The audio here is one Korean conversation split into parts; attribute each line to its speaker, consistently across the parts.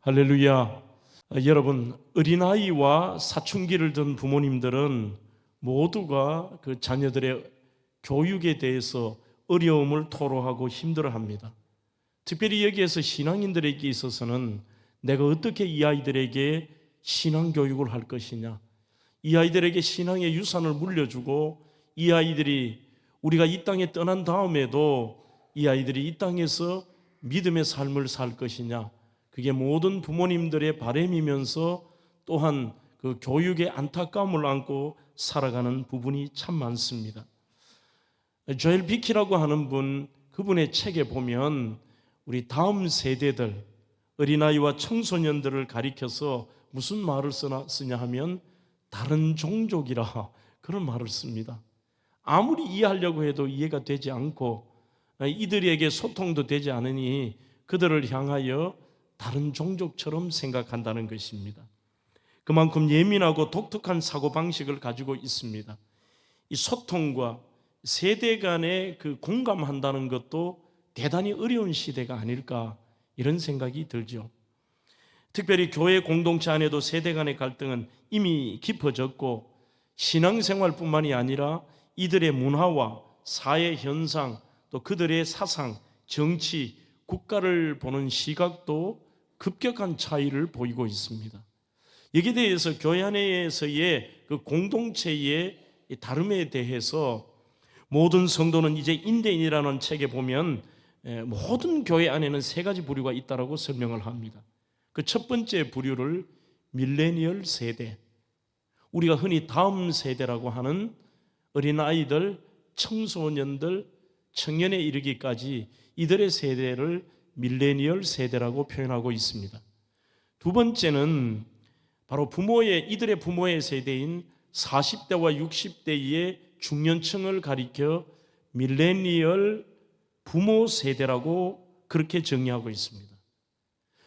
Speaker 1: 할렐루야. 여러분, 어린아이와 사춘기를 둔 부모님들은 모두가 그 자녀들의 교육에 대해서 어려움을 토로하고 힘들어합니다. 특별히 여기에서 신앙인들에게 있어서는 내가 어떻게 이 아이들에게 신앙교육을 할 것이냐, 이 아이들에게 신앙의 유산을 물려주고 이 아이들이 우리가 이 땅에 떠난 다음에도 이 아이들이 이 땅에서 믿음의 삶을 살 것이냐, 그게 모든 부모님들의 바람이면서 또한 그 교육의 안타까움을 안고 살아가는 부분이 참 많습니다. 조엘 비키라고 하는 분, 그분의 책에 보면 우리 다음 세대들, 어린아이와 청소년들을 가리켜서 무슨 말을 쓰냐 하면 다른 종족이라 그런 말을 씁니다. 아무리 이해하려고 해도 이해가 되지 않고 이들에게 소통도 되지 않으니 그들을 향하여 다른 종족처럼 생각한다는 것입니다. 그만큼 예민하고 독특한 사고방식을 가지고 있습니다. 이 소통과 세대 간에 그 공감한다는 것도 대단히 어려운 시대가 아닐까, 이런 생각이 들죠. 특별히 교회 공동체 안에도 세대 간의 갈등은 이미 깊어졌고 신앙생활뿐만이 아니라 이들의 문화와 사회 현상, 또 그들의 사상, 정치, 국가를 보는 시각도 급격한 차이를 보이고 있습니다. 여기에 대해서 교회 안에서의 그 공동체의 다름에 대해서 모든 성도는 이제 인대인이라는 책에 보면 모든 교회 안에는 세 가지 부류가 있다고 설명을 합니다. 그 첫 번째 부류를 밀레니얼 세대, 우리가 흔히 다음 세대라고 하는 어린아이들, 청소년들, 청년에 이르기까지 이들의 세대를 밀레니얼 세대라고 표현하고 있습니다. 두 번째는 바로 이들의 부모의 세대인 40대와 60대의 중년층을 가리켜 밀레니얼 부모 세대라고 그렇게 정의하고 있습니다.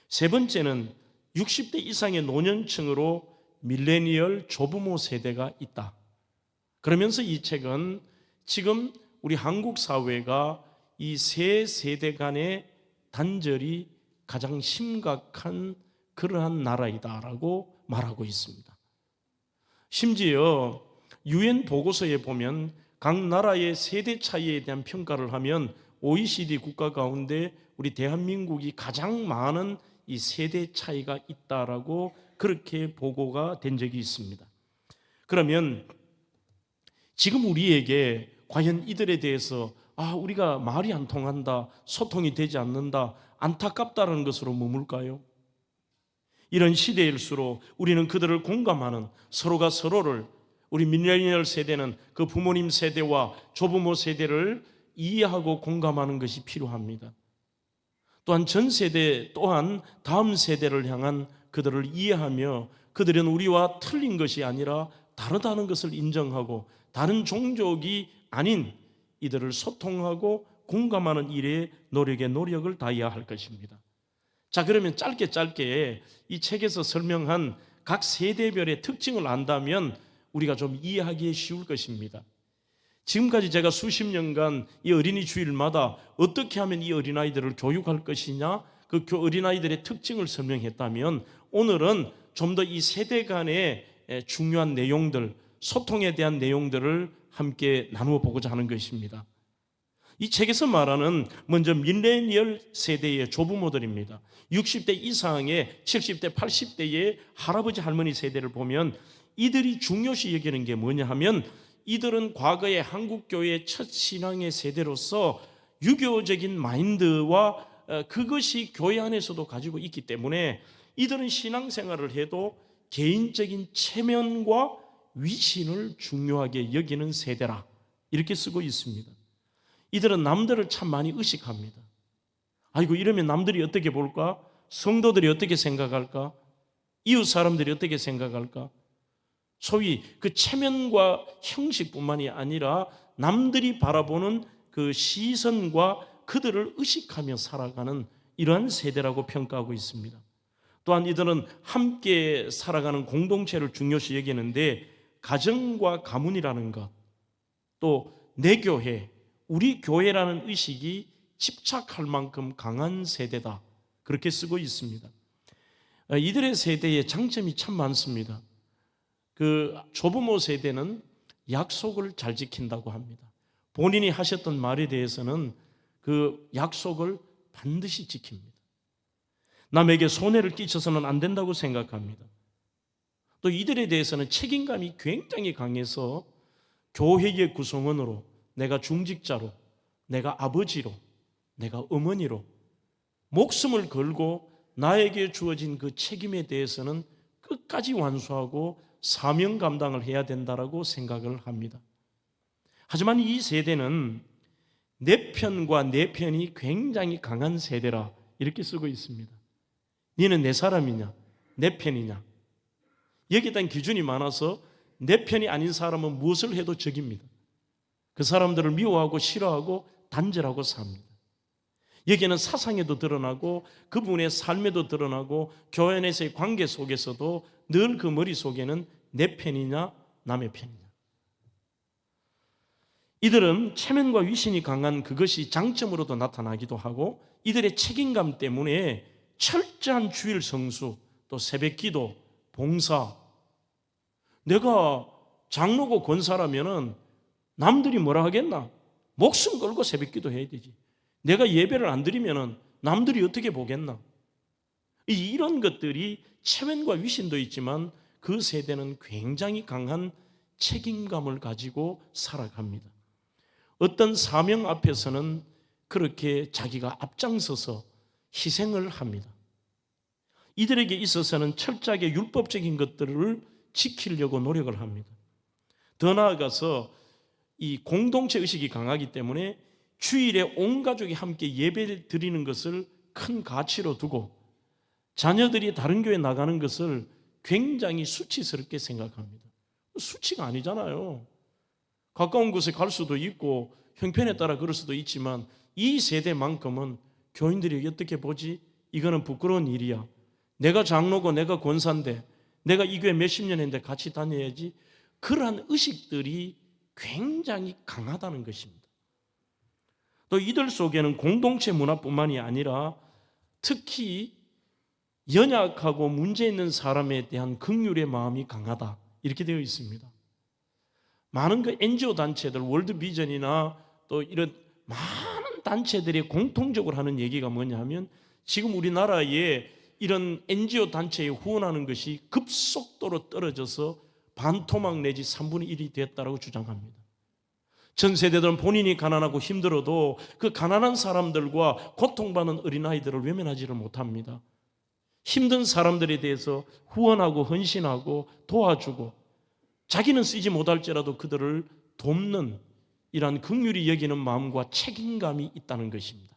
Speaker 1: 세 번째는 60대 이상의 노년층으로 밀레니얼 조부모 세대가 있다. 그러면서 이 책은 지금 우리 한국 사회가 이 세 세대 간의 단절이 가장 심각한 그러한 나라이다라고 말하고 있습니다. 심지어 UN 보고서에 보면 각 나라의 세대 차이에 대한 평가를 하면 OECD 국가 가운데 우리 대한민국이 가장 많은 이 세대 차이가 있다라고 그렇게 보고가 된 적이 있습니다. 그러면 지금 우리에게 과연 이들에 대해서 우리가 말이 안 통한다, 소통이 되지 않는다, 안타깝다는 것으로 머물까요? 이런 시대일수록 우리는 그들을 공감하는, 서로가 서로를, 우리 밀레니얼 세대는 그 부모님 세대와 조부모 세대를 이해하고 공감하는 것이 필요합니다. 또한 전 세대 또한 다음 세대를 향한 그들을 이해하며 그들은 우리와 틀린 것이 아니라 다르다는 것을 인정하고 다른 종족이 아닌 이들을 소통하고 공감하는 일에 노력을 다해야 할 것입니다. 자, 그러면 짧게 이 책에서 설명한 각 세대별의 특징을 안다면 우리가 좀 이해하기에 쉬울 것입니다. 지금까지 제가 수십 년간 이 어린이 주일마다 어떻게 하면 이 어린아이들을 교육할 것이냐, 그 어린아이들의 특징을 설명했다면 오늘은 좀 더 이 세대 간의 중요한 내용들, 소통에 대한 내용들을 함께 나누어 보고자 하는 것입니다. 이 책에서 말하는 먼저 밀레니얼 세대의 조부모들입니다. 60대 이상의 70대, 80대의 할아버지, 할머니 세대를 보면 이들이 중요시 여기는 게 뭐냐 하면 이들은 과거의 한국교회의 첫 신앙의 세대로서 유교적인 마인드와 그것이 교회 안에서도 가지고 있기 때문에 이들은 신앙생활을 해도 개인적인 체면과 위신을 중요하게 여기는 세대라, 이렇게 쓰고 있습니다. 이들은 남들을 참 많이 의식합니다. 아이고, 이러면 남들이 어떻게 볼까? 성도들이 어떻게 생각할까? 이웃 사람들이 어떻게 생각할까? 소위 그 체면과 형식뿐만이 아니라 남들이 바라보는 그 시선과 그들을 의식하며 살아가는 이러한 세대라고 평가하고 있습니다. 또한 이들은 함께 살아가는 공동체를 중요시 여기는데 가정과 가문이라는 것, 또 내 교회, 우리 교회라는 의식이 집착할 만큼 강한 세대다, 그렇게 쓰고 있습니다. 이들의 세대에 장점이 참 많습니다. 그 조부모 세대는 약속을 잘 지킨다고 합니다. 본인이 하셨던 말에 대해서는 그 약속을 반드시 지킵니다. 남에게 손해를 끼쳐서는 안 된다고 생각합니다. 또 이들에 대해서는 책임감이 굉장히 강해서 교회의 구성원으로, 내가 중직자로, 내가 아버지로, 내가 어머니로 목숨을 걸고 나에게 주어진 그 책임에 대해서는 끝까지 완수하고 사명 감당을 해야 된다라고 생각을 합니다. 하지만 이 세대는 내 편과 내 편이 굉장히 강한 세대라 이렇게 쓰고 있습니다. 너는 내 사람이냐, 내 편이냐. 여기에 대한 기준이 많아서 내 편이 아닌 사람은 무엇을 해도 적입니다. 그 사람들을 미워하고 싫어하고 단절하고 삽니다. 여기에는 사상에도 드러나고 그분의 삶에도 드러나고 교회 안에서의 관계 속에서도 늘 그 머릿속에는 내 편이냐 남의 편이냐. 이들은 체면과 위신이 강한 그것이 장점으로도 나타나기도 하고 이들의 책임감 때문에 철저한 주일 성수, 또 새벽기도, 봉사. 내가 장로고 권사라면은 남들이 뭐라 하겠나? 목숨 걸고 새벽기도 해야 되지. 내가 예배를 안 드리면은 남들이 어떻게 보겠나? 이런 것들이 체면과 위신도 있지만 그 세대는 굉장히 강한 책임감을 가지고 살아갑니다. 어떤 사명 앞에서는 그렇게 자기가 앞장서서 희생을 합니다. 이들에게 있어서는 철저하게 율법적인 것들을 지키려고 노력을 합니다. 더 나아가서 이 공동체 의식이 강하기 때문에 주일에 온 가족이 함께 예배를 드리는 것을 큰 가치로 두고 자녀들이 다른 교회 나가는 것을 굉장히 수치스럽게 생각합니다. 수치가 아니잖아요. 가까운 곳에 갈 수도 있고 형편에 따라 그럴 수도 있지만 이 세대만큼은 교인들이 어떻게 보지? 이거는 부끄러운 일이야. 내가 장로고 내가 권사인데 내가 이 교회 몇십 년 했는데 같이 다녀야지. 그러한 의식들이 굉장히 강하다는 것입니다. 또 이들 속에는 공동체 문화뿐만이 아니라 특히 연약하고 문제 있는 사람에 대한 긍휼의 마음이 강하다 이렇게 되어 있습니다. 많은 그 NGO 단체들, 월드비전이나 또 이런 많은 단체들이 공통적으로 하는 얘기가 뭐냐 하면 지금 우리나라에 이런 NGO 단체에 후원하는 것이 급속도로 떨어져서 반토막 내지 3분의 1이 됐다고 주장합니다. 전 세대들은 본인이 가난하고 힘들어도 그 가난한 사람들과 고통받는 어린아이들을 외면하지를 못합니다. 힘든 사람들에 대해서 후원하고 헌신하고 도와주고 자기는 쓰지 못할지라도 그들을 돕는 이러한 긍휼히 여기는 마음과 책임감이 있다는 것입니다.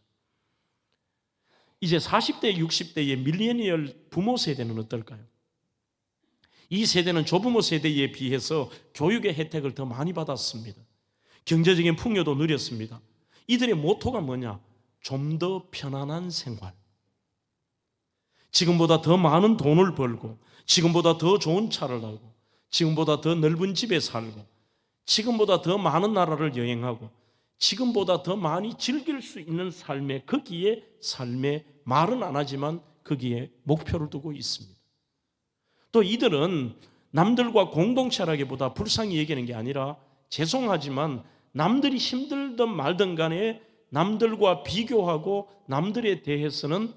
Speaker 1: 이제 40대, 60대의 밀레니얼 부모 세대는 어떨까요? 이 세대는 조부모 세대에 비해서 교육의 혜택을 더 많이 받았습니다. 경제적인 풍요도 누렸습니다. 이들의 모토가 뭐냐? 좀 더 편안한 생활. 지금보다 더 많은 돈을 벌고 지금보다 더 좋은 차를 타고 지금보다 더 넓은 집에 살고 지금보다 더 많은 나라를 여행하고 지금보다 더 많이 즐길 수 있는 삶에 거기에 삶에 말은 안 하지만 거기에 목표를 두고 있습니다. 또 이들은 남들과 공동체라기보다 불쌍히 여기는 게 아니라 죄송하지만 남들이 힘들든 말든 간에 남들과 비교하고 남들에 대해서는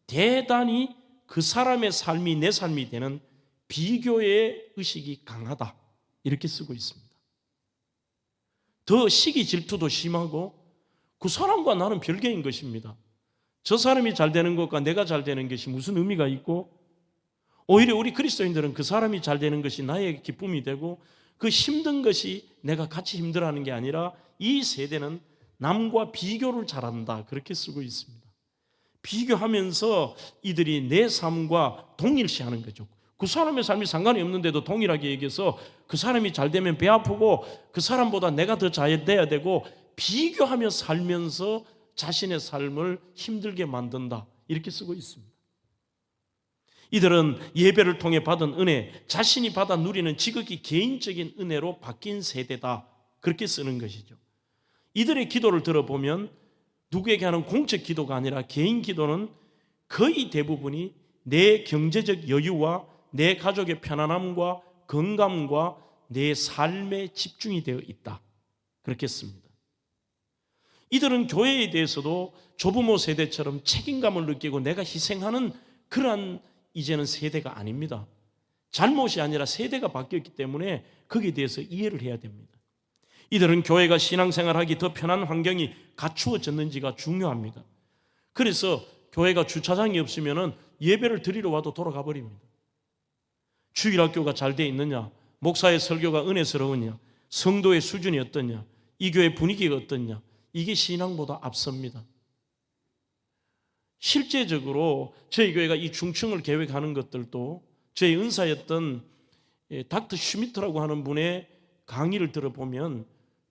Speaker 1: 대단히 그 사람의 삶이 내 삶이 되는 비교의 의식이 강하다 이렇게 쓰고 있습니다. 더 시기 질투도 심하고 그 사람과 나는 별개인 것입니다. 저 사람이 잘 되는 것과 내가 잘 되는 것이 무슨 의미가 있고 오히려 우리 그리스도인들은 그 사람이 잘 되는 것이 나의 기쁨이 되고 그 힘든 것이 내가 같이 힘들어하는 게 아니라 이 세대는 남과 비교를 잘한다 그렇게 쓰고 있습니다. 비교하면서 이들이 내 삶과 동일시하는 거죠. 그 사람의 삶이 상관이 없는데도 동일하게 얘기해서 그 사람이 잘 되면 배 아프고 그 사람보다 내가 더 잘 돼야 되고 비교하며 살면서 자신의 삶을 힘들게 만든다 이렇게 쓰고 있습니다. 이들은 예배를 통해 받은 은혜, 자신이 받아 누리는 지극히 개인적인 은혜로 바뀐 세대다 그렇게 쓰는 것이죠. 이들의 기도를 들어보면 누구에게 하는 공적 기도가 아니라 개인 기도는 거의 대부분이 내 경제적 여유와 내 가족의 편안함과 건강과 내 삶에 집중이 되어 있다. 그렇게 씁니다. 이들은 교회에 대해서도 조부모 세대처럼 책임감을 느끼고 내가 희생하는 그러한 이제는 세대가 아닙니다. 잘못이 아니라 세대가 바뀌었기 때문에 거기에 대해서 이해를 해야 됩니다. 이들은 교회가 신앙생활하기 더 편한 환경이 갖추어졌는지가 중요합니다. 그래서 교회가 주차장이 없으면 예배를 드리러 와도 돌아가 버립니다. 주일학교가 잘 돼 있느냐, 목사의 설교가 은혜스러우냐, 성도의 수준이 어떠냐, 이 교회 분위기가 어떠냐, 이게 신앙보다 앞섭니다. 실제적으로 저희 교회가 이 중층을 계획하는 것들도 저희 은사였던 닥터 슈미트라고 하는 분의 강의를 들어보면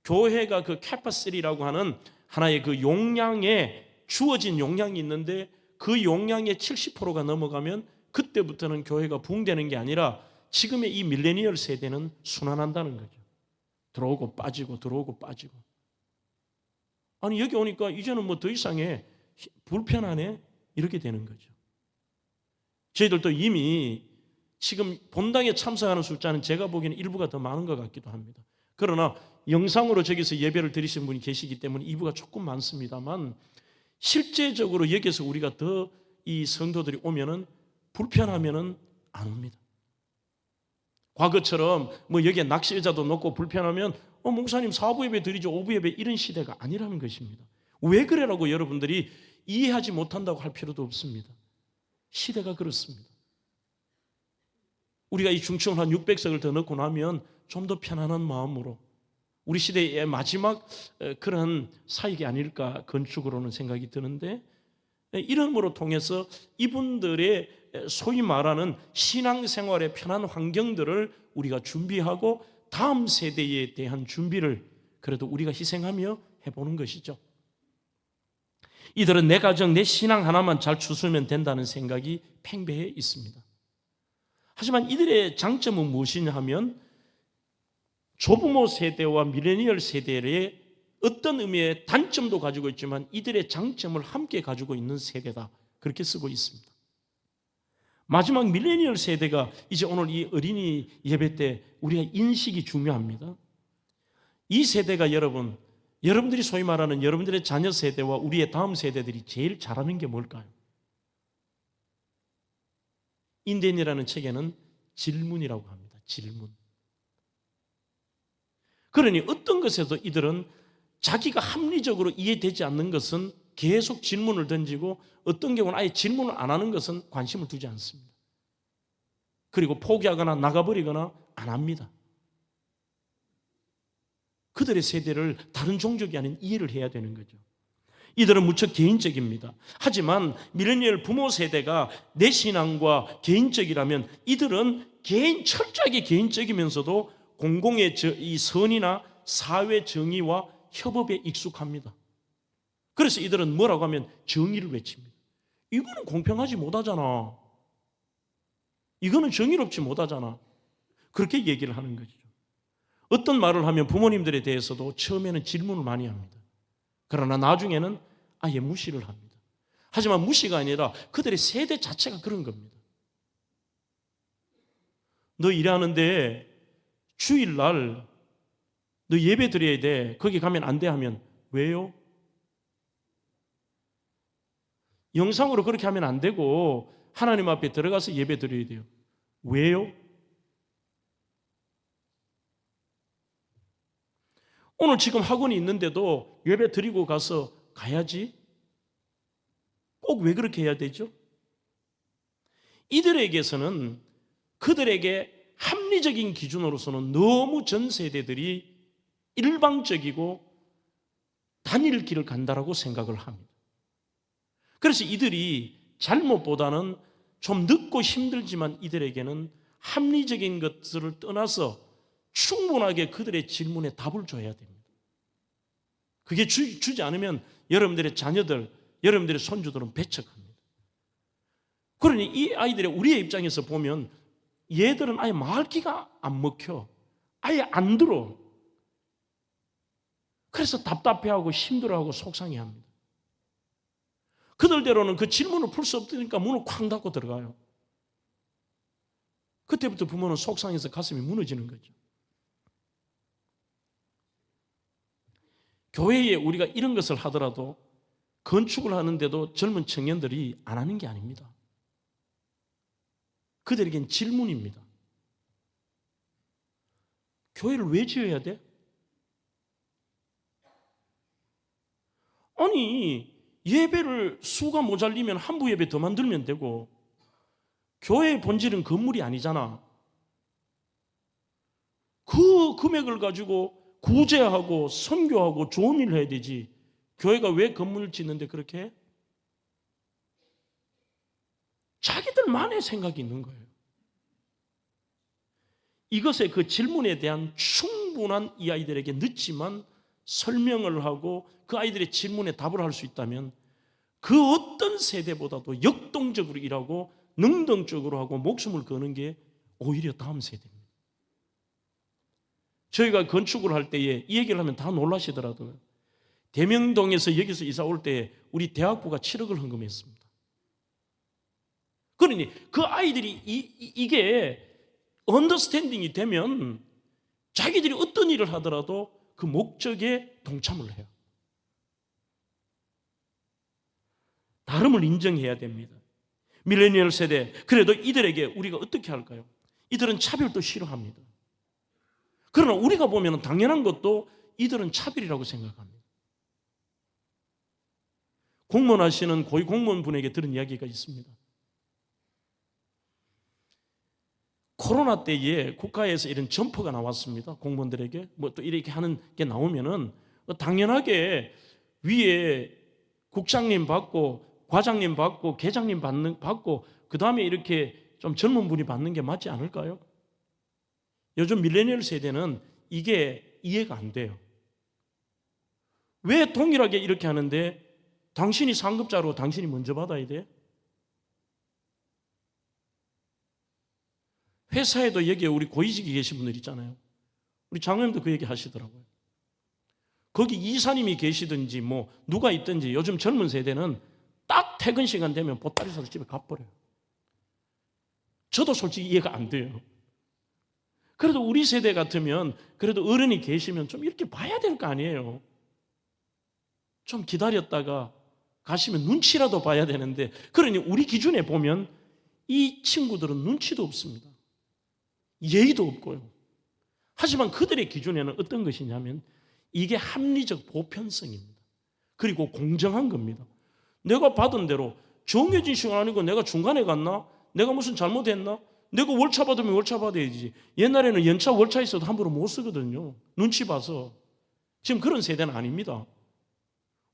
Speaker 1: 교회가 그 캐파시티라고 하는 하나의 그 용량에 주어진 용량이 있는데 그 용량의 70%가 넘어가면 그때부터는 교회가 붕되는 게 아니라 지금의 이 밀레니얼 세대는 순환한다는 거죠. 들어오고 빠지고 들어오고 빠지고. 아니 여기 오니까 이제는 뭐 더 이상의 불편하네 이렇게 되는 거죠. 저희들도 이미 지금 본당에 참석하는 숫자는 제가 보기에는 일부가 더 많은 것 같기도 합니다. 그러나 영상으로 저기서 예배를 드리신 분이 계시기 때문에 이부가 조금 많습니다만 실제적으로 여기서 우리가 더 이 성도들이 오면은 불편하면은 안 옵니다. 과거처럼 뭐 여기에 낚시 의자도 놓고 불편하면 목사님 4부 예배 드리죠, 5부 예배, 이런 시대가 아니라는 것입니다. 왜 그래라고 여러분들이 이해하지 못한다고 할 필요도 없습니다. 시대가 그렇습니다. 우리가 이 중층을 한 600석을 더 넣고 나면 좀 더 편안한 마음으로 우리 시대의 마지막 그런 사역이 아닐까 건축으로는 생각이 드는데, 이름으로 통해서 이분들의 소위 말하는 신앙생활의 편한 환경들을 우리가 준비하고 다음 세대에 대한 준비를 그래도 우리가 희생하며 해보는 것이죠. 이들은 내 가정, 내 신앙 하나만 잘 추스르면 된다는 생각이 팽배해 있습니다. 하지만 이들의 장점은 무엇이냐 하면 조부모 세대와 밀레니얼 세대의 어떤 의미의 단점도 가지고 있지만 이들의 장점을 함께 가지고 있는 세대다, 그렇게 쓰고 있습니다. 마지막 밀레니얼 세대가 이제 오늘 이 어린이 예배 때 우리가 인식이 중요합니다. 이 세대가 여러분들이 소위 말하는 여러분들의 자녀 세대와 우리의 다음 세대들이 제일 잘하는 게 뭘까요? 인덴이라는 책에는 질문이라고 합니다. 질문. 그러니 어떤 것에도 이들은 자기가 합리적으로 이해되지 않는 것은 계속 질문을 던지고 어떤 경우는 아예 질문을 안 하는 것은 관심을 두지 않습니다. 그리고 포기하거나 나가버리거나 안 합니다. 그들의 세대를 다른 종족이 아닌 이해를 해야 되는 거죠. 이들은 무척 개인적입니다. 하지만 밀레니얼 부모 세대가 내 신앙과 개인적이라면 이들은 철저하게 개인적이면서도 공공의 이 선이나 사회 정의와 협업에 익숙합니다. 그래서 이들은 뭐라고 하면 정의를 외칩니다. 이거는 공평하지 못하잖아. 이거는 정의롭지 못하잖아. 그렇게 얘기를 하는 거죠. 어떤 말을 하면 부모님들에 대해서도 처음에는 질문을 많이 합니다. 그러나 나중에는 아예 무시를 합니다. 하지만 무시가 아니라 그들의 세대 자체가 그런 겁니다. 너 일하는데 주일날 너 예배 드려야 돼. 거기 가면 안 돼 하면 왜요? 영상으로 그렇게 하면 안 되고 하나님 앞에 들어가서 예배 드려야 돼요. 왜요? 오늘 지금 학원이 있는데도 예배 드리고 가서 가야지. 꼭 왜 그렇게 해야 되죠? 이들에게서는 그들에게 합리적인 기준으로서는 너무 전 세대들이 일방적이고 단일 길을 간다라고 생각을 합니다. 그래서 이들이 잘못보다는 좀 늦고 힘들지만 이들에게는 합리적인 것들을 떠나서 충분하게 그들의 질문에 답을 줘야 됩니다. 그게 주지 않으면 여러분들의 자녀들, 여러분들의 손주들은 배척합니다. 그러니 이 아이들의 우리의 입장에서 보면 얘들은 아예 말귀가 안 먹혀. 아예 안 들어. 그래서 답답해하고 힘들어하고 속상해합니다. 그들대로는 그 질문을 풀 수 없으니까 문을 쾅 닫고 들어가요. 그때부터 부모는 속상해서 가슴이 무너지는 거죠. 교회에 우리가 이런 것을 하더라도 건축을 하는데도 젊은 청년들이 안 하는 게 아닙니다. 그들에겐 질문입니다. 교회를 왜 지어야 돼? 아니, 예배를 수가 모자리면 한부 예배 더 만들면 되고, 교회의 본질은 건물이 아니잖아. 그 금액을 가지고 구제하고 선교하고 좋은 일을 해야 되지. 교회가 왜 건물을 짓는데 그렇게 해? 자기들만의 생각이 있는 거예요. 이것의 그 질문에 대한 충분한 이 아이들에게 늦지만 설명을 하고 그 아이들의 질문에 답을 할 수 있다면 그 어떤 세대보다도 역동적으로 일하고 능동적으로 하고 목숨을 거는 게 오히려 다음 세대입니다. 저희가 건축을 할 때에 이 얘기를 하면 다 놀라시더라고요. 대명동에서 여기서 이사 올 때 우리 대학부가 7억을 헌금했습니다. 그러니 그 아이들이 이게 언더스탠딩이 되면 자기들이 어떤 일을 하더라도 그 목적에 동참을 해요. 다름을 인정해야 됩니다. 밀레니얼 세대, 그래도 이들에게 우리가 어떻게 할까요? 이들은 차별도 싫어합니다. 그러나 우리가 보면 당연한 것도 이들은 차별이라고 생각합니다. 공무원하시는 고위 공무원분에게 들은 이야기가 있습니다. 코로나 때에 국가에서 이런 점퍼가 나왔습니다. 공무원들에게 뭐 또 이렇게 하는 게 나오면은 당연하게 위에 국장님 받고 과장님 받고 계장님 받고 그 다음에 이렇게 좀 젊은 분이 받는 게 맞지 않을까요? 요즘 밀레니얼 세대는 이게 이해가 안 돼요. 왜 동일하게 이렇게 하는데 당신이 상급자로 당신이 먼저 받아야 돼? 회사에도 여기에 우리 고위직에 계신 분들 있잖아요. 우리 장로님도 그 얘기 하시더라고요. 거기 이사님이 계시든지 뭐 누가 있든지 요즘 젊은 세대는 딱 퇴근 시간 되면 보따리 사서 집에 가버려요. 저도 솔직히 이해가 안 돼요. 그래도 우리 세대 같으면 그래도 어른이 계시면 좀 이렇게 봐야 될 거 아니에요. 좀 기다렸다가 가시면 눈치라도 봐야 되는데, 그러니 우리 기준에 보면 이 친구들은 눈치도 없습니다. 예의도 없고요. 하지만 그들의 기준에는 어떤 것이냐면 이게 합리적 보편성입니다. 그리고 공정한 겁니다. 내가 받은 대로 정해진 시간 아니고 내가 중간에 갔나? 내가 무슨 잘못했나? 내가 월차 받으면 월차 받아야지. 옛날에는 연차 월차 있어도 함부로 못 쓰거든요. 눈치 봐서. 지금 그런 세대는 아닙니다.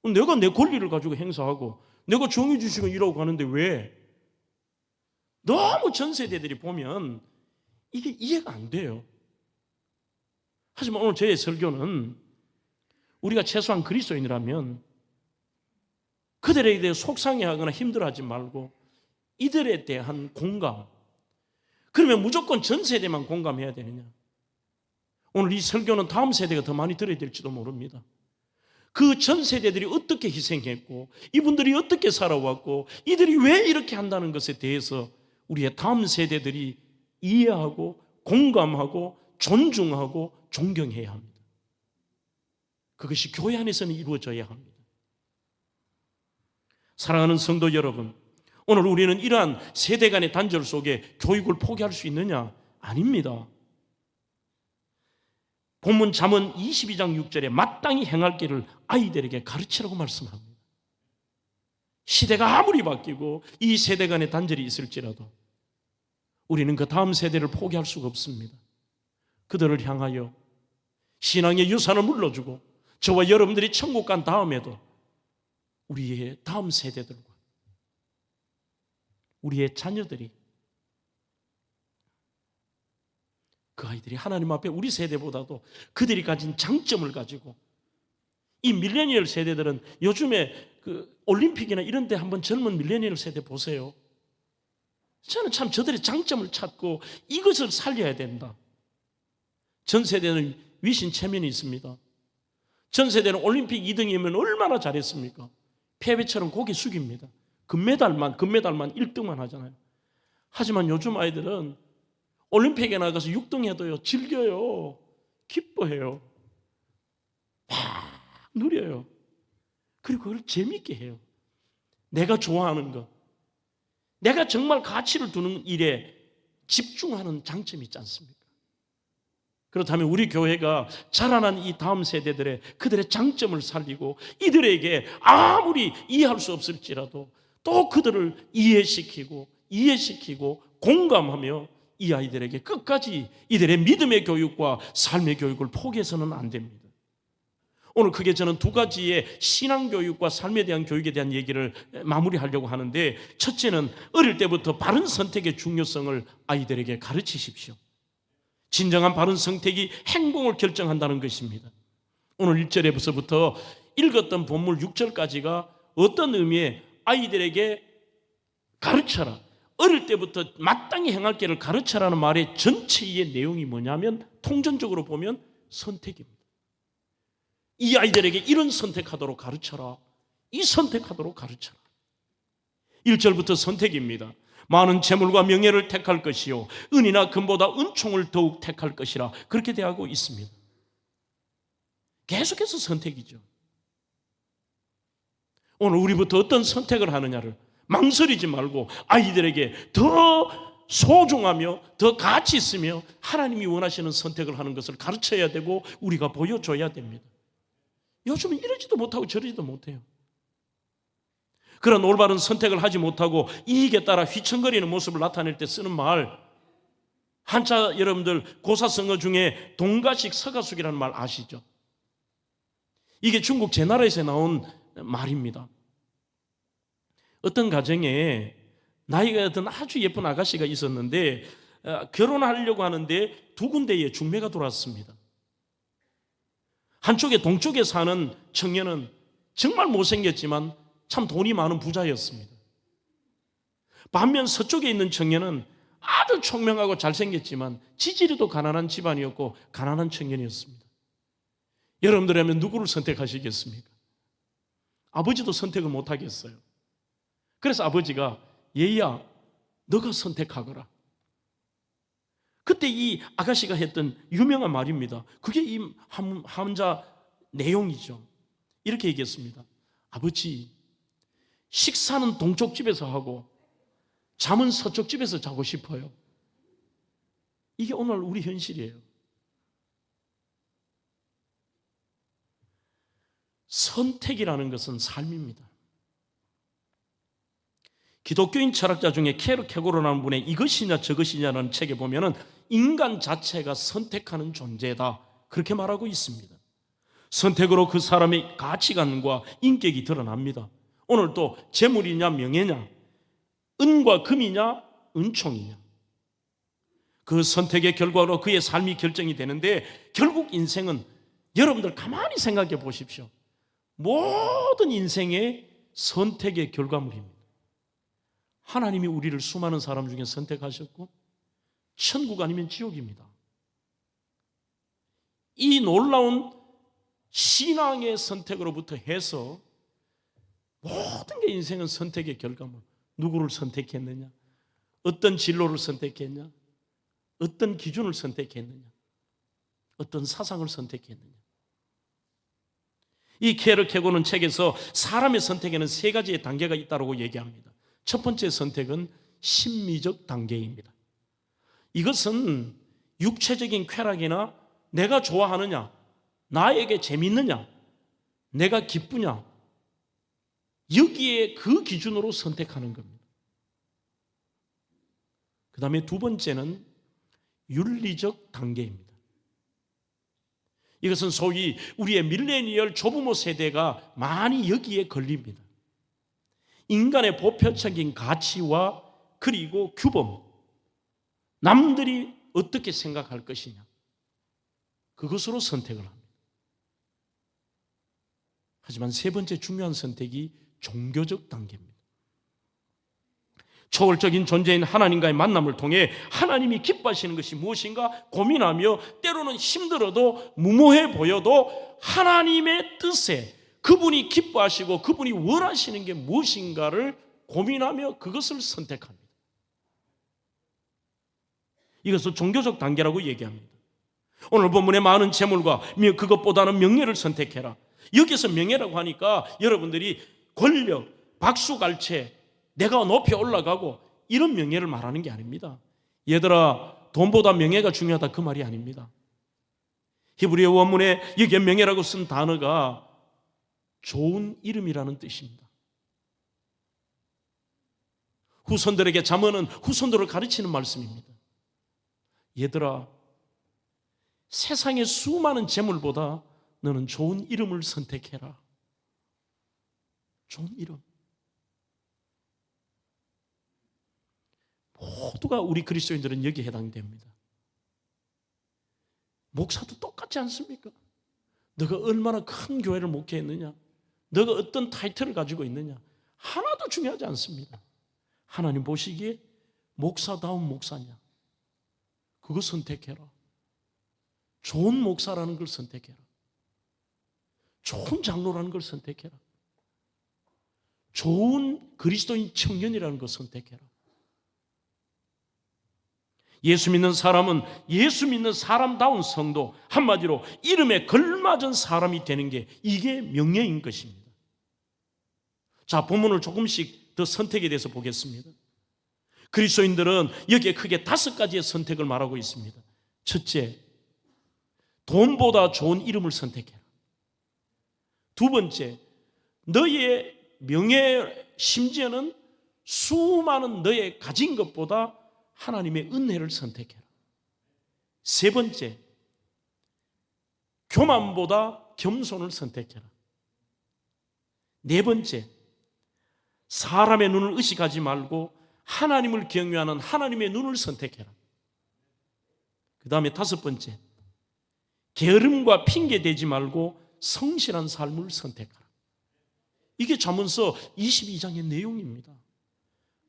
Speaker 1: 내가 내 권리를 가지고 행사하고 내가 정해진 시간 일하고 가는데 왜? 너무 전 세대들이 보면 이게 이해가 안 돼요. 하지만 오늘 저의 설교는 우리가 최소한 그리스도인이라면 그들에 대해 속상해하거나 힘들어하지 말고 이들에 대한 공감. 그러면 무조건 전 세대만 공감해야 되느냐? 오늘 이 설교는 다음 세대가 더 많이 들어야 될지도 모릅니다. 그 전 세대들이 어떻게 희생했고 이분들이 어떻게 살아왔고 이들이 왜 이렇게 한다는 것에 대해서 우리의 다음 세대들이 이해하고 공감하고 존중하고 존경해야 합니다. 그것이 교회 안에서는 이루어져야 합니다. 사랑하는 성도 여러분, 오늘 우리는 이러한 세대 간의 단절 속에 교육을 포기할 수 있느냐? 아닙니다. 본문 잠언 22장 6절에 마땅히 행할 길을 아이들에게 가르치라고 말씀합니다. 시대가 아무리 바뀌고 이 세대 간의 단절이 있을지라도 우리는 그 다음 세대를 포기할 수가 없습니다. 그들을 향하여 신앙의 유산을 물려주고 저와 여러분들이 천국 간 다음에도 우리의 다음 세대들과 우리의 자녀들이 그 아이들이 하나님 앞에 우리 세대보다도 그들이 가진 장점을 가지고 이 밀레니얼 세대들은 요즘에 그 올림픽이나 이런 데 한번 젊은 밀레니얼 세대 보세요. 저는 참 저들의 장점을 찾고 이것을 살려야 된다. 전 세대는 위신 체면이 있습니다. 전 세대는 올림픽 2등이면 얼마나 잘했습니까? 패배처럼 고개 숙입니다. 금메달만 1등만 하잖아요. 하지만 요즘 아이들은 올림픽에 나가서 6등 해도요, 즐겨요. 기뻐해요. 막 누려요. 그리고 그걸 재밌게 해요. 내가 좋아하는 것, 내가 정말 가치를 두는 일에 집중하는 장점이 있지 않습니까? 그렇다면 우리 교회가 자라난 이 다음 세대들의 그들의 장점을 살리고 이들에게 아무리 이해할 수 없을지라도 또 그들을 이해시키고 공감하며 이 아이들에게 끝까지 이들의 믿음의 교육과 삶의 교육을 포기해서는 안 됩니다. 오늘 크게 저는 두 가지의 신앙교육과 삶에 대한 교육에 대한 얘기를 마무리하려고 하는데, 첫째는 어릴 때부터 바른 선택의 중요성을 아이들에게 가르치십시오. 진정한 바른 선택이 행복을 결정한다는 것입니다. 오늘 1절에서부터 읽었던 본문 6절까지가 어떤 의미의 아이들에게 가르쳐라, 어릴 때부터 마땅히 행할 길을 가르쳐라는 말의 전체의 내용이 뭐냐면 통전적으로 보면 선택입니다. 이 아이들에게 이런 선택하도록 가르쳐라, 이 선택하도록 가르쳐라. 1절부터 선택입니다. 많은 재물과 명예를 택할 것이요 은이나 금보다 은총을 더욱 택할 것이라, 그렇게 대하고 있습니다. 계속해서 선택이죠. 오늘 우리부터 어떤 선택을 하느냐를 망설이지 말고 아이들에게 더 소중하며 더 가치 있으며 하나님이 원하시는 선택을 하는 것을 가르쳐야 되고 우리가 보여줘야 됩니다. 요즘은 이러지도 못하고 저러지도 못해요. 그런 올바른 선택을 하지 못하고 이익에 따라 휘청거리는 모습을 나타낼 때 쓰는 말, 한자 여러분들 고사성어 중에 동가식 서가숙이라는 말 아시죠? 이게 중국 제나라에서 나온 말입니다. 어떤 가정에 나이가 든 아주 예쁜 아가씨가 있었는데 결혼하려고 하는데 두 군데에 중매가 들어왔습니다. 한쪽에 동쪽에 사는 청년은 정말 못생겼지만 참 돈이 많은 부자였습니다. 반면 서쪽에 있는 청년은 아주 총명하고 잘생겼지만 지지리도 가난한 집안이었고 가난한 청년이었습니다. 여러분들이라면 누구를 선택하시겠습니까? 아버지도 선택을 못하겠어요. 그래서 아버지가 얘야 너가 선택하거라. 그때 이 아가씨가 했던 유명한 말입니다. 그게 이 한자 내용이죠. 이렇게 얘기했습니다. 아버지, 식사는 동쪽 집에서 하고 잠은 서쪽 집에서 자고 싶어요. 이게 오늘 우리 현실이에요. 선택이라는 것은 삶입니다. 기독교인 철학자 중에 케르케고르라는 분의 이것이냐 저것이냐라는 책에 보면은 인간 자체가 선택하는 존재다, 그렇게 말하고 있습니다. 선택으로 그 사람의 가치관과 인격이 드러납니다. 오늘 또 재물이냐 명예냐, 은과 금이냐 은총이냐, 그 선택의 결과로 그의 삶이 결정이 되는데, 결국 인생은 여러분들 가만히 생각해 보십시오. 모든 인생의 선택의 결과물입니다. 하나님이 우리를 수많은 사람 중에 선택하셨고 천국 아니면 지옥입니다. 이 놀라운 신앙의 선택으로부터 해서 모든 게 인생은 선택의 결과물. 누구를 선택했느냐, 어떤 진로를 선택했냐, 어떤 기준을 선택했느냐, 어떤 사상을 선택했느냐. 이 케르케고르는 책에서 사람의 선택에는 세 가지의 단계가 있다고 얘기합니다. 첫 번째 선택은 심미적 단계입니다. 이것은 육체적인 쾌락이나 내가 좋아하느냐, 나에게 재밌느냐, 내가 기쁘냐, 여기에 그 기준으로 선택하는 겁니다. 그 다음에 두 번째는 윤리적 단계입니다. 이것은 소위 우리의 밀레니얼 조부모 세대가 많이 여기에 걸립니다. 인간의 보편적인 가치와 그리고 규범, 남들이 어떻게 생각할 것이냐, 그것으로 선택을 합니다. 하지만 세 번째 중요한 선택이 종교적 단계입니다. 초월적인 존재인 하나님과의 만남을 통해 하나님이 기뻐하시는 것이 무엇인가 고민하며 때로는 힘들어도 무모해 보여도 하나님의 뜻에 그분이 기뻐하시고 그분이 원하시는 게 무엇인가를 고민하며 그것을 선택합니다. 이것을 종교적 단계라고 얘기합니다. 오늘 본문의 많은 재물과 그것보다는 명예를 선택해라. 여기서 명예라고 하니까 여러분들이 권력, 박수갈채, 내가 높이 올라가고 이런 명예를 말하는 게 아닙니다. 얘들아, 돈보다 명예가 중요하다 그 말이 아닙니다. 히브리어 원문에 여기에 명예라고 쓴 단어가 좋은 이름이라는 뜻입니다. 후손들에게 잠언은 후손들을 가르치는 말씀입니다. 얘들아, 세상의 수많은 재물보다 너는 좋은 이름을 선택해라. 좋은 이름. 모두가 우리 그리스도인들은 여기에 해당됩니다. 목사도 똑같지 않습니까? 너가 얼마나 큰 교회를 목회했느냐, 너가 어떤 타이틀을 가지고 있느냐, 하나도 중요하지 않습니다. 하나님 보시기에 목사다운 목사냐, 그거 선택해라. 좋은 목사라는 걸 선택해라. 좋은 장로라는 걸 선택해라. 좋은 그리스도인 청년이라는 걸 선택해라. 예수 믿는 사람은 예수 믿는 사람다운 성도, 한마디로 이름에 걸맞은 사람이 되는 게 이게 명예인 것입니다. 자, 본문을 조금씩 더 선택에 대해서 보겠습니다. 그리스도인들은 여기에 크게 5가지의 선택을 말하고 있습니다. 첫째, 돈보다 좋은 이름을 선택해라. 두 번째, 너의 명예, 심지어는 수많은 너의 가진 것보다 하나님의 은혜를 선택해라. 세 번째, 교만보다 겸손을 선택해라. 네 번째, 사람의 눈을 의식하지 말고 하나님을 경외하는 하나님의 눈을 선택해라. 그 다음에 5번째, 게으름과 핑계 대지 말고 성실한 삶을 선택하라. 이게 잠언서 22장의 내용입니다.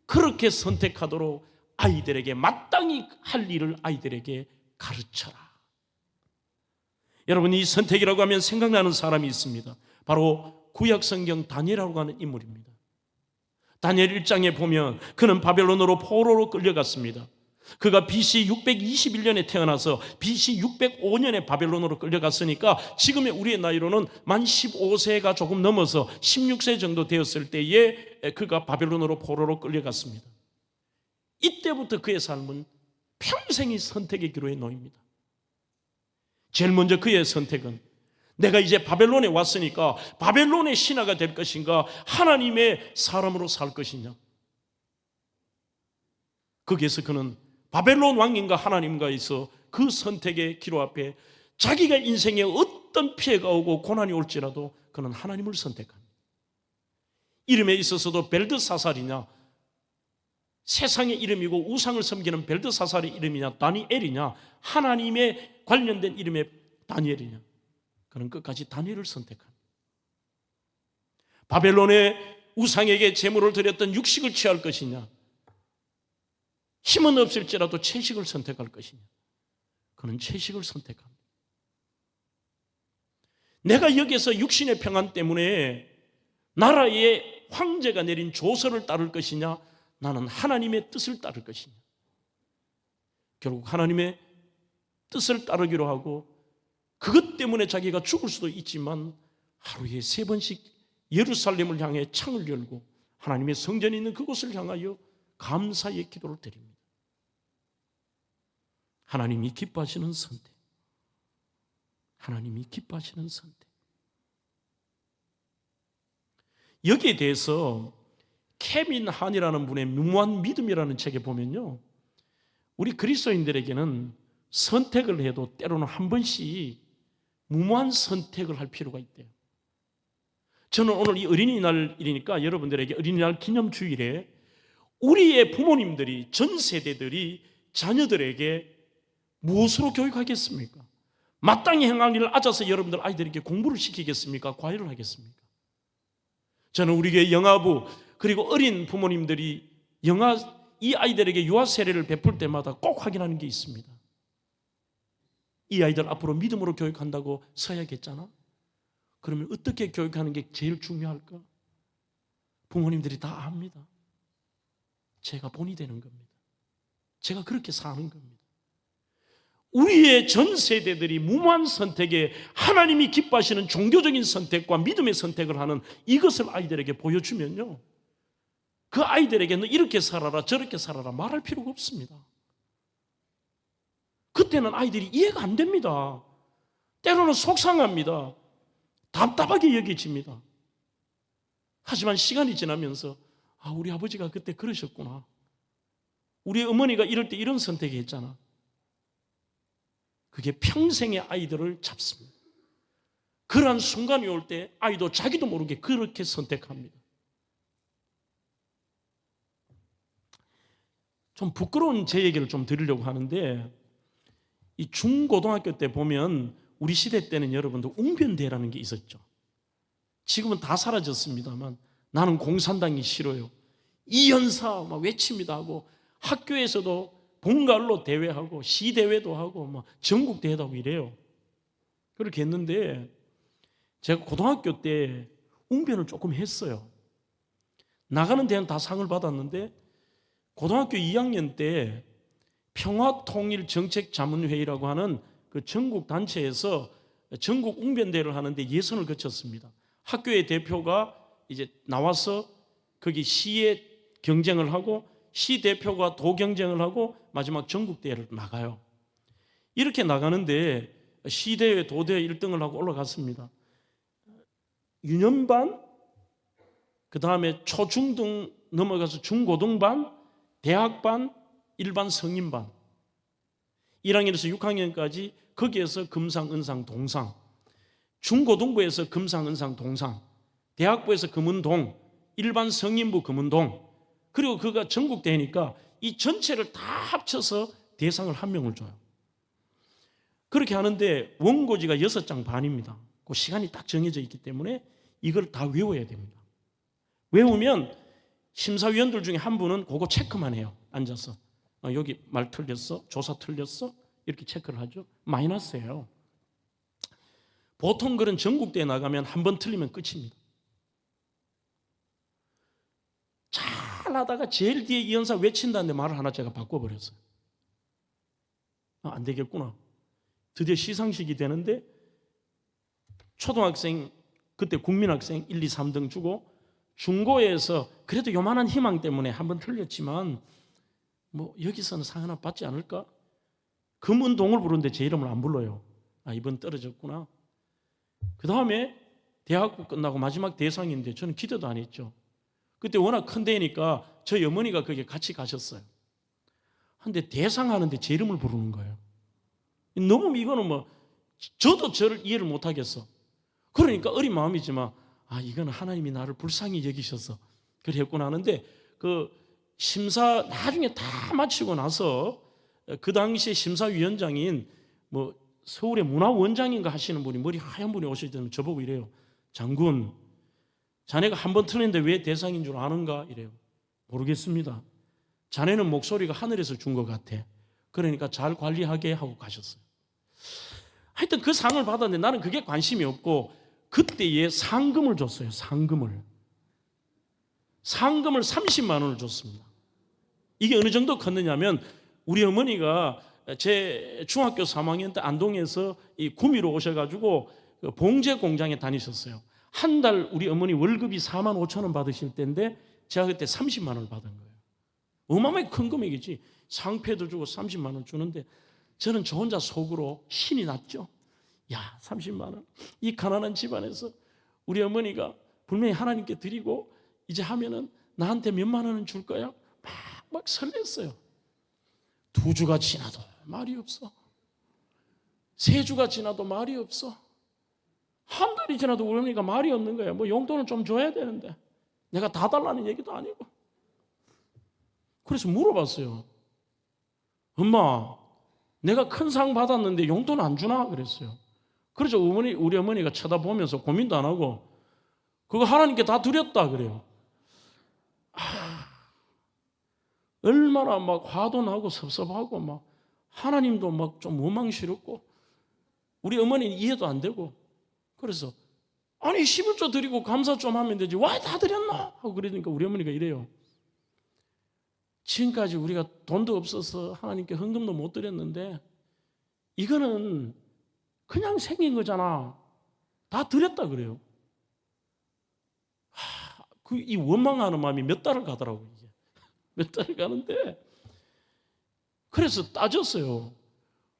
Speaker 1: 그렇게 선택하도록 아이들에게 마땅히 할 일을 아이들에게 가르쳐라. 여러분, 이 선택이라고 하면 생각나는 사람이 있습니다. 바로 구약성경 다니엘이라고 하는 인물입니다. 다니엘 1장에 보면 그는 바벨론으로 포로로 끌려갔습니다. 그가 BC 621년에 태어나서 BC 605년에 바벨론으로 끌려갔으니까 지금의 우리의 나이로는 만 15세가 조금 넘어서 16세 정도 되었을 때에 그가 바벨론으로 포로로 끌려갔습니다. 이때부터 그의 삶은 평생이 선택의 기로에 놓입니다. 제일 먼저 그의 선택은 내가 이제 바벨론에 왔으니까 바벨론의 신하가 될 것인가, 하나님의 사람으로 살 것이냐. 거기에서 그는 바벨론 왕인가 하나님과에서 그 선택의 기로 앞에 자기가 인생에 어떤 피해가 오고 고난이 올지라도 그는 하나님을 선택합니다. 이름에 있어서도 벨드사살이냐, 세상의 이름이고 우상을 섬기는 벨드사살의 이름이냐, 다니엘이냐, 하나님의 관련된 이름의 다니엘이냐, 그는 끝까지 다니엘을 선택합니다. 바벨론의 우상에게 제물을 드렸던 육식을 취할 것이냐, 힘은 없을지라도 채식을 선택할 것이냐, 그는 채식을 선택합니다. 내가 여기서 육신의 평안 때문에 나라의 황제가 내린 조서를 따를 것이냐, 나는 하나님의 뜻을 따를 것이냐. 결국 하나님의 뜻을 따르기로 하고 그것 때문에 자기가 죽을 수도 있지만 하루에 3번씩 예루살렘을 향해 창을 열고 하나님의 성전이 있는 그곳을 향하여 감사의 기도를 드립니다. 하나님이 기뻐하시는 선택, 하나님이 기뻐하시는 선택. 여기에 대해서 케빈 한이라는 분의 무모한 믿음이라는 책에 보면요, 우리 그리스도인들에게는 선택을 해도 때로는 한 번씩 무모한 선택을 할 필요가 있대요. 저는 오늘 이 어린이날이니까 여러분들에게 어린이날 기념주일에 우리의 부모님들이, 전 세대들이 자녀들에게 무엇으로 교육하겠습니까? 마땅히 행할 일을 앉아서 여러분들 아이들에게 공부를 시키겠습니까? 과외를 하겠습니까? 저는 우리 교회 영아부 그리고 어린 부모님들이 이 아이들에게 유아 세례를 베풀 때마다 꼭 확인하는 게 있습니다. 이 아이들 앞으로 믿음으로 교육한다고 서야겠잖아? 그러면 어떻게 교육하는 게 제일 중요할까? 부모님들이 다 압니다. 제가 본이 되는 겁니다. 제가 그렇게 사는 겁니다. 우리의 전 세대들이 무모한 선택에 하나님이 기뻐하시는 종교적인 선택과 믿음의 선택을 하는 이것을 아이들에게 보여주면요, 그 아이들에게는 이렇게 살아라 저렇게 살아라 말할 필요가 없습니다. 그때는 아이들이 이해가 안 됩니다. 때로는 속상합니다. 답답하게 여겨집니다. 하지만 시간이 지나면서 우리 아버지가 그때 그러셨구나, 우리 어머니가 이럴 때 이런 선택을 했잖아, 그게 평생의 아이들을 잡습니다. 그러한 순간이 올 때 아이도 자기도 모르게 그렇게 선택합니다. 좀 부끄러운 제 얘기를 좀 드리려고 하는데, 이 중고등학교 때 보면 우리 시대 때는 여러분들 웅변대회라는 게 있었죠. 지금은 다 사라졌습니다만 나는 공산당이 싫어요, 이연사 막 외칩니다 하고, 학교에서도 봉갈로 대회하고 시대회도 하고 막 전국 대회도 하고 이래요. 그렇게 했는데 제가 고등학교 때 웅변을 조금 했어요. 나가는 데는 다 상을 받았는데 고등학교 2학년 때 평화통일정책자문회의라고 하는 그 전국 단체에서 전국 웅변대회를 하는데 예선을 거쳤습니다. 학교의 대표가 이제 나와서 거기 시에 경쟁을 하고 시 대표가 도 경쟁을 하고 마지막 전국대회를 나가요. 이렇게 나가는데 시대회 도대회 1등을 하고 올라갔습니다. 유년반, 그 다음에 초중등 넘어가서 중고등반, 대학반, 일반 성인반, 1학년에서 6학년까지 거기에서 금상, 은상, 동상, 중고등부에서 금상, 은상, 동상, 대학부에서 금은동, 일반 성인부 금은동, 그리고 그가 전국대회니까 이 전체를 다 합쳐서 대상을 한 명을 줘요. 그렇게 하는데 원고지가 6장 반입니다. 그 시간이 딱 정해져 있기 때문에 이걸 다 외워야 됩니다. 외우면 심사위원들 중에 한 분은 그거 체크만 해요. 앉아서 여기 말 틀렸어? 조사 틀렸어? 이렇게 체크를 하죠. 마이너스예요. 보통 그런 전국대회 나가면 한 번 틀리면 끝입니다. 잘 하다가 제일 뒤에 이연사 외친다는데 말을 하나 제가 바꿔버렸어요. 안 되겠구나. 드디어 시상식이 되는데 초등학생, 그때 국민학생 1, 2, 3등 주고, 중고에서 그래도 요만한 희망 때문에 한번 틀렸지만 뭐 여기서는 상 하나 받지 않을까? 금은동을 부르는데 제 이름을 안 불러요. 이번 떨어졌구나. 그 다음에 대학부 끝나고 마지막 대상인데 저는 기대도 안 했죠. 그때 워낙 큰 데니까 저희 어머니가 거기에 같이 가셨어요. 근데 대상하는데 제 이름을 부르는 거예요. 너무 이거는 뭐 저도 저를 이해를 못 하겠어. 그러니까 어린 마음이지만 이거는 하나님이 나를 불쌍히 여기셔서 그래 했구나 하는데, 그 심사 나중에 다 마치고 나서 그 당시에 심사위원장인 뭐 서울의 문화원장인가 하시는 분이, 머리 하얀 분이 오실 때는 저보고 이래요. 장군, 자네가 한 번 틀렸는데 왜 대상인 줄 아는가? 이래요. 모르겠습니다. 자네는 목소리가 하늘에서 준 것 같아. 그러니까 잘 관리하게 하고 가셨어요. 하여튼 그 상을 받았는데 나는 그게 관심이 없고, 그때에 상금을 줬어요. 상금을 30만 원을 줬습니다. 이게 어느 정도 컸느냐면, 우리 어머니가 제 중학교 3학년 때 안동에서 이 구미로 오셔가지고 봉제 공장에 다니셨어요. 한 달 우리 어머니 월급이 4만 5천 원 받으실 때인데 제가 그때 30만 원을 받은 거예요. 어마어마하게 큰 금액이지. 상패도 주고 30만 원 주는데 저는 저 혼자 속으로 신이 났죠. 야, 30만 원. 이 가난한 집안에서 우리 어머니가 분명히 하나님께 드리고 이제 하면은 나한테 몇만 원은 줄 거야? 막 설렜어요. 2주가 지나도 말이 없어. 3주가 지나도 말이 없어. 한 달이 지나도 우리 어머니가 말이 없는 거예요. 뭐 용돈을 좀 줘야 되는데 내가 다 달라는 얘기도 아니고. 그래서 물어봤어요. 엄마, 내가 큰 상 받았는데 용돈 안 주나? 그랬어요. 그래서 우리 어머니가 쳐다보면서 고민도 안 하고 그거 하나님께 다 드렸다 그래요. 얼마나 막 화도 나고 섭섭하고 막 하나님도 막 좀 원망스럽고 우리 어머니는 이해도 안 되고, 그래서 아니 11조 드리고 감사 좀 하면 되지 왜 다 드렸나? 하고 그러니까 우리 어머니가 이래요. 지금까지 우리가 돈도 없어서 하나님께 헌금도 못 드렸는데 이거는 그냥 생긴 거잖아. 다 드렸다 그래요. 이 원망하는 마음이 몇 달을 가더라고요. 이게. 몇 달을 가는데 그래서 따졌어요.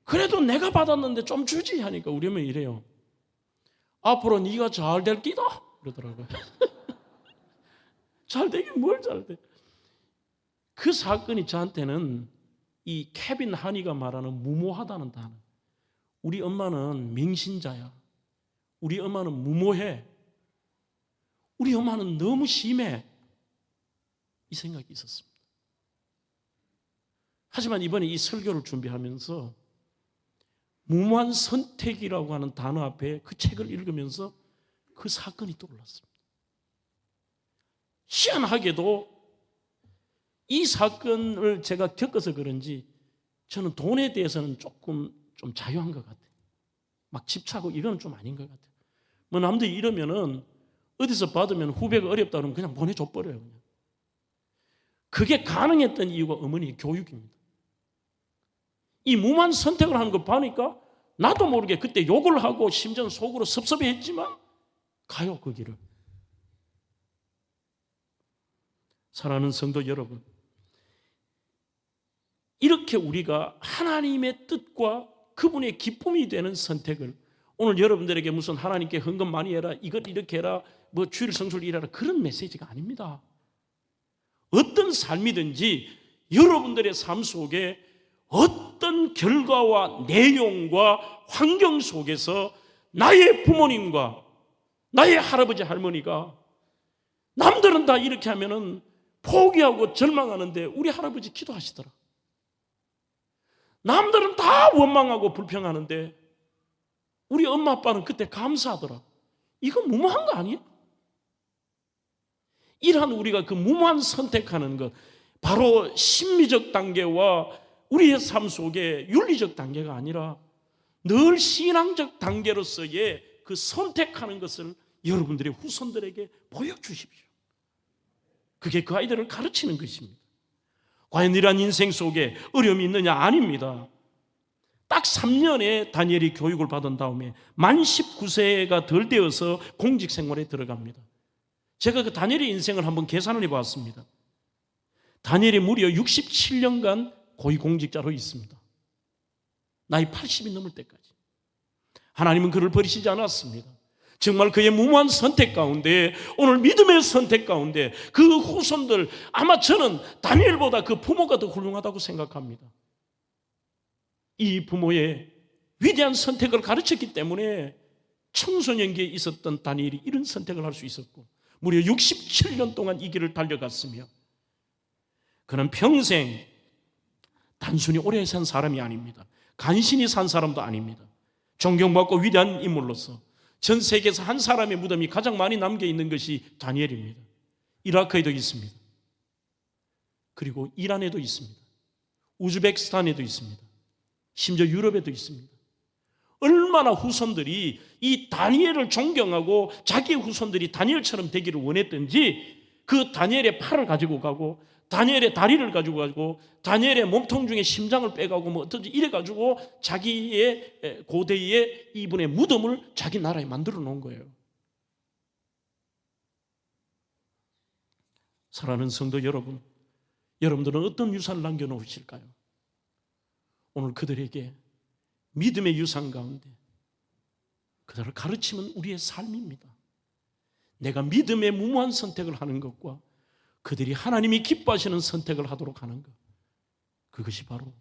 Speaker 1: 그래도 내가 받았는데 좀 주지 하니까 우리 어머니 이래요. 앞으로 네가 잘 될 끼다 그러더라고요. 잘 되긴 뭘 잘 돼. 그 사건이 저한테는 이 케빈 하니가 말하는 무모하다는 단어. 우리 엄마는 맹신자야. 우리 엄마는 무모해. 우리 엄마는 너무 심해. 이 생각이 있었습니다. 하지만 이번에 이 설교를 준비하면서 무모한 선택이라고 하는 단어 앞에 그 책을 읽으면서 그 사건이 떠올랐습니다. 희한하게도 이 사건을 제가 겪어서 그런지 저는 돈에 대해서는 조금 좀 자유한 것 같아요. 막 집차고 이건 좀 아닌 것 같아요. 뭐 남들이 이러면은 어디서 받으면 후배가 어렵다 그러면 그냥 보내줘 버려요. 그냥. 그게 가능했던 이유가 어머니의 교육입니다. 이 무모한 선택을 하는 거 보니까 나도 모르게 그때 욕을 하고 심지어 속으로 섭섭해했지만 가요 그 길을. 사랑하는 성도 여러분, 이렇게 우리가 하나님의 뜻과 그분의 기쁨이 되는 선택을 오늘 여러분들에게 무슨 하나님께 헌금 많이 해라, 이걸 이렇게 해라, 뭐 주일 성수를 일하라 그런 메시지가 아닙니다. 어떤 삶이든지 여러분들의 삶 속에 어떤 결과와 내용과 환경 속에서 나의 부모님과 나의 할아버지 할머니가 남들은 다 이렇게 하면은 포기하고 절망하는데 우리 할아버지 기도하시더라. 남들은 다 원망하고 불평하는데 우리 엄마 아빠는 그때 감사하더라. 이거 무모한 거 아니야? 이러한 우리가 그 무모한 선택하는 것, 바로 심리적 단계와 우리의 삶 속에 윤리적 단계가 아니라 늘 신앙적 단계로서의 그 선택하는 것을 여러분들의 후손들에게 보여주십시오. 그게 그 아이들을 가르치는 것입니다. 과연 이러한 인생 속에 어려움이 있느냐? 아닙니다. 딱 3년의 다니엘이 교육을 받은 다음에 만 19세가 덜 되어서 공직 생활에 들어갑니다. 제가 그 다니엘의 인생을 한번 계산을 해봤습니다. 다니엘이 무려 67년간 고위공직자로 있습니다. 나이 80이 넘을 때까지. 하나님은 그를 버리시지 않았습니다. 정말 그의 무모한 선택 가운데, 오늘 믿음의 선택 가운데 그 후손들, 아마 저는 다니엘보다 그 부모가 더 훌륭하다고 생각합니다. 이 부모의 위대한 선택을 가르쳤기 때문에 청소년기에 있었던 다니엘이 이런 선택을 할 수 있었고 무려 67년 동안 이 길을 달려갔으며 그는 평생 단순히 오래 산 사람이 아닙니다. 간신히 산 사람도 아닙니다. 존경받고 위대한 인물로서 전 세계에서 한 사람의 무덤이 가장 많이 남겨있는 것이 다니엘입니다. 이라크에도 있습니다. 그리고 이란에도 있습니다. 우즈베키스탄에도 있습니다. 심지어 유럽에도 있습니다. 얼마나 후손들이 이 다니엘을 존경하고 자기의 후손들이 다니엘처럼 되기를 원했던지 그 다니엘의 팔을 가지고 가고 다니엘의 다리를 가지고 가고 다니엘의 몸통 중에 심장을 빼가고 뭐 어떤지 이래가지고 자기의 고대의 이분의 무덤을 자기 나라에 만들어 놓은 거예요. 사랑하는 성도 여러분, 여러분들은 어떤 유산을 남겨놓으실까요? 오늘 그들에게 믿음의 유산 가운데 그들을 가르치면 우리의 삶입니다. 내가 믿음의 무모한 선택을 하는 것과 그들이 하나님이 기뻐하시는 선택을 하도록 하는 것, 그것이 바로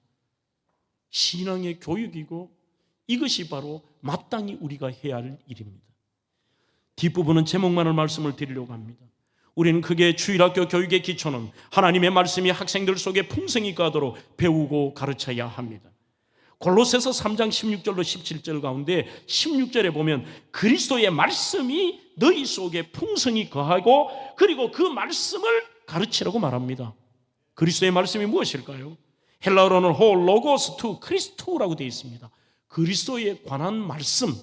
Speaker 1: 신앙의 교육이고 이것이 바로 마땅히 우리가 해야 할 일입니다. 뒷부분은 제목만을 말씀을 드리려고 합니다. 우리는 크게 주일학교 교육의 기초는 하나님의 말씀이 학생들 속에 풍성히 가도록 배우고 가르쳐야 합니다. 골로새서 3장 16절로 17절 가운데 16절에 보면 그리스도의 말씀이 너희 속에 풍성히 거하고 그리고 그 말씀을 가르치라고 말합니다. 그리스도의 말씀이 무엇일까요? 헬라어로는 호 로고스 투 크리스토라고 되어 있습니다. 그리스도에 관한 말씀,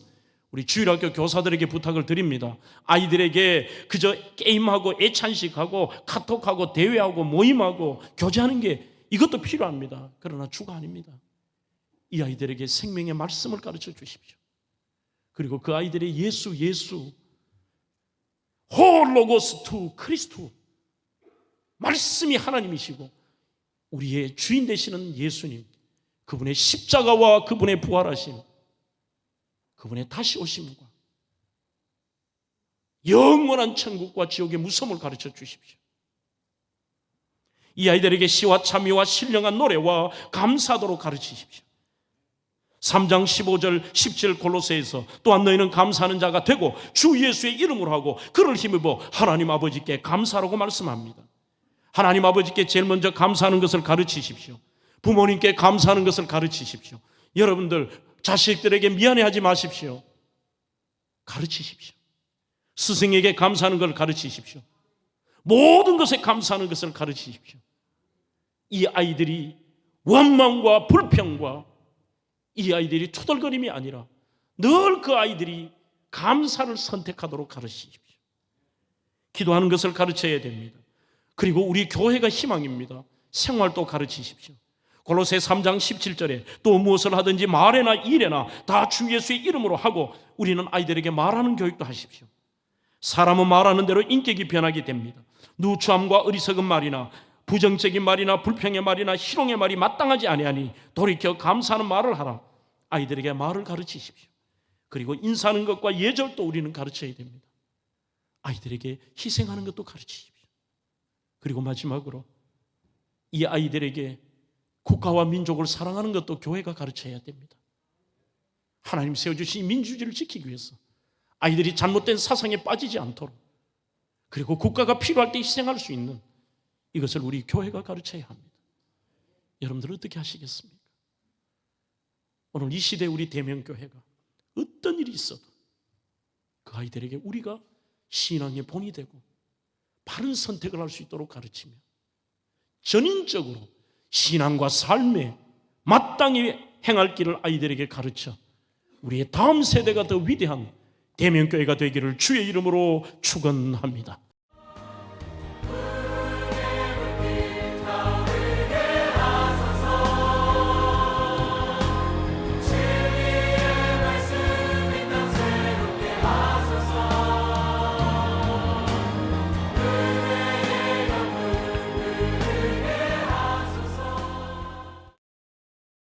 Speaker 1: 우리 주일학교 교사들에게 부탁을 드립니다. 아이들에게 그저 게임하고 애찬식하고 카톡하고 대회하고 모임하고 교제하는 게 이것도 필요합니다. 그러나 주가 아닙니다. 이 아이들에게 생명의 말씀을 가르쳐 주십시오. 그리고 그 아이들의 예수 홀로고스 투 크리스투, 말씀이 하나님이시고 우리의 주인 되시는 예수님, 그분의 십자가와 그분의 부활하심, 그분의 다시 오심과 영원한 천국과 지옥의 무서움을 가르쳐 주십시오. 이 아이들에게 시와 참미와 신령한 노래와 감사도록 가르치십시오. 3장 15절 17 골로새에서 또한 너희는 감사하는 자가 되고 주 예수의 이름으로 하고 그를 힘입어 하나님 아버지께 감사하라고 말씀합니다. 하나님 아버지께 제일 먼저 감사하는 것을 가르치십시오. 부모님께 감사하는 것을 가르치십시오. 여러분들 자식들에게 미안해하지 마십시오. 가르치십시오. 스승에게 감사하는 것을 가르치십시오. 모든 것에 감사하는 것을 가르치십시오. 이 아이들이 원망과 불평과 이 아이들이 투덜거림이 아니라 늘 그 아이들이 감사를 선택하도록 가르치십시오. 기도하는 것을 가르쳐야 됩니다. 그리고 우리 교회가 희망입니다. 생활도 가르치십시오. 골로새 3장 17절에 또 무엇을 하든지 말에나 일에나 다 주 예수의 이름으로 하고 우리는 아이들에게 말하는 교육도 하십시오. 사람은 말하는 대로 인격이 변하게 됩니다. 누추함과 어리석은 말이나 부정적인 말이나 불평의 말이나 희롱의 말이 마땅하지 아니하니 돌이켜 감사하는 말을 하라. 아이들에게 말을 가르치십시오. 그리고 인사하는 것과 예절도 우리는 가르쳐야 됩니다. 아이들에게 희생하는 것도 가르치십시오. 그리고 마지막으로 이 아이들에게 국가와 민족을 사랑하는 것도 교회가 가르쳐야 됩니다. 하나님 세워주신 민주주의를 지키기 위해서 아이들이 잘못된 사상에 빠지지 않도록, 그리고 국가가 필요할 때 희생할 수 있는 이것을 우리 교회가 가르쳐야 합니다. 여러분들 어떻게 하시겠습니까? 오늘 이 시대에 우리 대명교회가 어떤 일이 있어도 그 아이들에게 우리가 신앙의 본이 되고 바른 선택을 할 수 있도록 가르치며 전인적으로 신앙과 삶에 마땅히 행할 길을 아이들에게 가르쳐 우리의 다음 세대가 더 위대한 대명교회가 되기를 주의 이름으로 축원합니다.